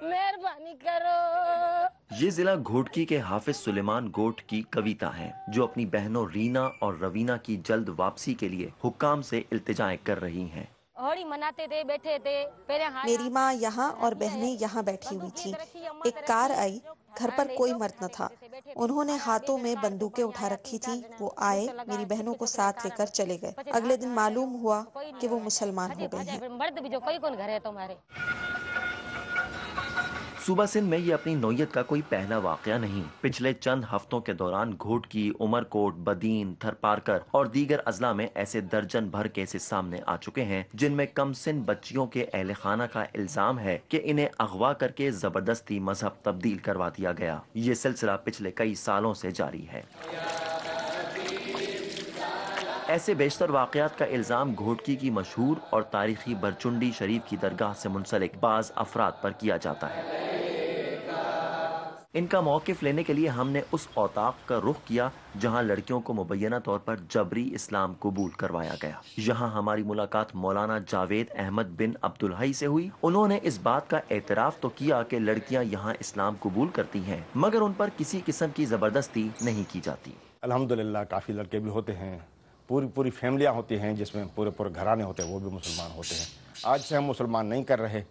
मेहरबानी करो। ये जिला घोटकी के हाफिज सुलेमान गोट की कविता है, जो अपनी बहनों रीना और रवीना की जल्द वापसी के लिए हुक्काम से इल्तिजाएं कर रही हैं। होली मनाते थे, बैठे थे। मेरी माँ यहाँ और बहनें यहाँ बैठी हुई थी। एक कार आई, घर पर कोई मर्द न था। उन्होंने हाथों में बंदूकें उठा रखी थी। वो आए, मेरी बहनों को साथ लेकर चले गए। अगले दिन मालूम हुआ कि वो मुसलमान हो गई हैं। मर्द भी जो कोई कौन घर है तुम्हारे। सूबा सिंध में ये अपनी नौयत का कोई पहला वाकया नहीं। पिछले चंद हफ्तों के दौरान घोटकी, उमरकोट, बदीन, थरपारकर और दीगर अजला में ऐसे दर्जन भर केसेस सामने आ चुके हैं, जिनमें कम सिन बच्चियों के अहले खाना का इल्जाम है कि इन्हें अगवा करके जबरदस्ती मजहब तब्दील करवा दिया गया। ये सिलसिला पिछले कई सालों से जारी है। ऐसे बेशतर वाक़यात का इल्जाम घोटकी की मशहूर और तारीखी बरचुंडी शरीफ की दरगाह से मुंसलिक बाज अफराद पर किया जाता है। इनका मौक़िफ़ लेने के लिए हमने उस औताक का रुख किया जहां लड़कियों को मुबैना तौर पर जबरी इस्लाम कबूल करवाया गया। यहाँ हमारी मुलाकात मौलाना जावेद अहमद बिन अब्दुल हई से हुई। उन्होंने इस बात का एतराफ़ तो किया कि लड़कियाँ यहाँ इस्लाम कबूल करती हैं, मगर उन पर किसी किस्म की ज़बरदस्ती नहीं की जाती। अल्हम्दुलिल्लाह काफ़ी लड़के भी होते हैं, पूरी फैमिलियाँ होती हैं जिसमें पूरे घराने होते हैं, वो भी मुसलमान होते हैं। आज से हम मुसलमान नहीं कर रहे,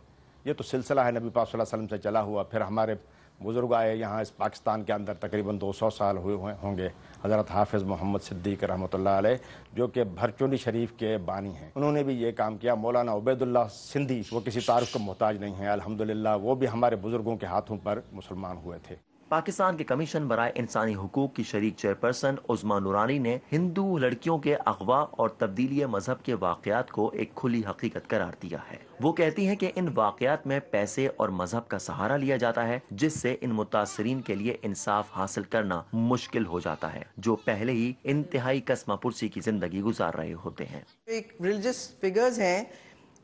ये तो सिलसिला है नबी पाक सल्लल्लाहु अलैहि वसल्लम से चला हुआ। फिर हमारे बुज़ुर्ग आए यहाँ, इस पाकिस्तान के अंदर तकरीबन 200 साल हुए होंगे। हज़रत हाफिज़ मोहम्मद सिद्दीक़ रहमतुल्लाह अलैह, जो कि भरचुंडी शरीफ के बानी हैं, उन्होंने भी ये काम किया। मौलाना उबैदुल्लाह सिंधी, वो किसी तारुफ का मोहताज नहीं है अल्हम्दुलिल्लाह, वो भी हमारे बुज़ुर्गों के हाथों पर मुसलमान हुए थे। पाकिस्तान के कमीशन बराए इंसानी हुकूक की शरीक चेयरपर्सन उज़्मा नूरानी ने हिंदू लड़कियों के अगवा और तब्दीली मजहब के वाक़यात को एक खुली हकीकत करार दिया है। वो कहती हैं कि इन वाक़यात में पैसे और मजहब का सहारा लिया जाता है, जिससे इन मुतासरीन के लिए इंसाफ हासिल करना मुश्किल हो जाता है, जो पहले ही इंतहाई कसमा पुरसी की जिंदगी गुजार रहे होते हैं। एक रिलीजियस फिगर्स हैं,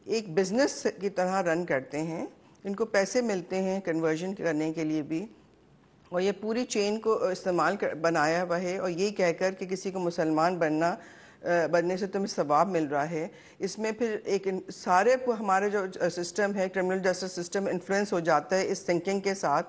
एक बिजनेस की तरह रन करते हैं, इनको पैसे मिलते हैं कन्वर्जन करने के लिए भी, और ये पूरी चेन को इस्तेमाल बनाया हुआ है। और यही कहकर कि किसी को मुसलमान बनने से तुम्हें सवाब मिल रहा है, इसमें फिर एक सारे हमारे जो सिस्टम है, क्रिमिनल जस्टिस सिस्टम इन्फ्लुएंस हो जाता है इस थिंकिंग के साथ,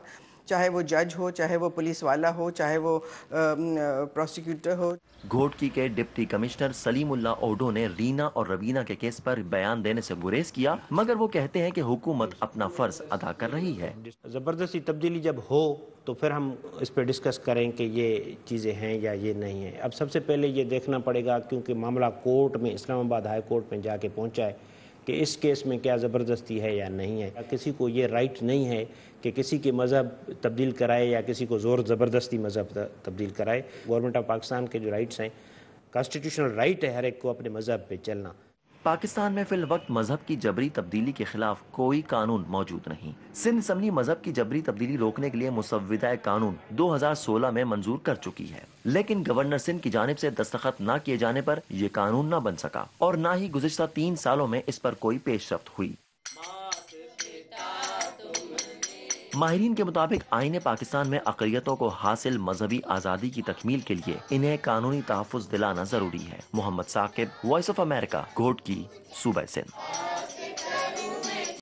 चाहे वो जज हो, चाहे वो पुलिस वाला हो, चाहे वो प्रोसिक्यूटर हो। घोटकी के डिप्टी कमिश्नर सलीमुल्लाह ओडो ने रीना और रवीना के केस पर बयान देने से गुरेज किया, मगर वो कहते हैं कि हुकूमत अपना फर्ज अदा कर रही है। ज़बरदस्ती तब्दीली जब हो तो फिर हम इस पर डिस्कस करें कि ये चीज़ें हैं या ये नहीं है। अब सबसे पहले ये देखना पड़ेगा, क्योंकि मामला कोर्ट में, इस्लामाबाद हाई कोर्ट में जाके पहुंचा है, कि इस केस में क्या ज़बरदस्ती है या नहीं है। किसी को ये राइट नहीं है कि किसी के मज़हब तब्दील कराए या किसी को ज़ोर ज़बरदस्ती मज़हब तब्दील कराए। गवर्नमेंट ऑफ पाकिस्तान के जो राइट्स हैं, कॉन्स्टिट्यूशनल राइट है हर एक को अपने मज़हब पे चलना। पाकिस्तान में फिल वक्त मजहब की जबरी तब्दीली के खिलाफ कोई कानून मौजूद नहीं। सिंध असम्बली मजहब की जबरी तब्दीली रोकने के लिए मुसव्विदा कानून 2016 में मंजूर कर चुकी है, लेकिन गवर्नर सिंध की जानिब से दस्तखत न किए जाने पर यह कानून न बन सका और न ही गुज़िश्ता 3 सालों में इस पर कोई पेशरफ्त हुई। माहिरीन के मुताबिक आईने पाकिस्तान में अक़लियतों को हासिल मजहबी आज़ादी की तकमील के लिए इन्हें कानूनी तहफ़्फ़ुज़ दिलाना जरूरी है। Mohammad Saqib, Voice of America, Ghotki, सूबा सिंध।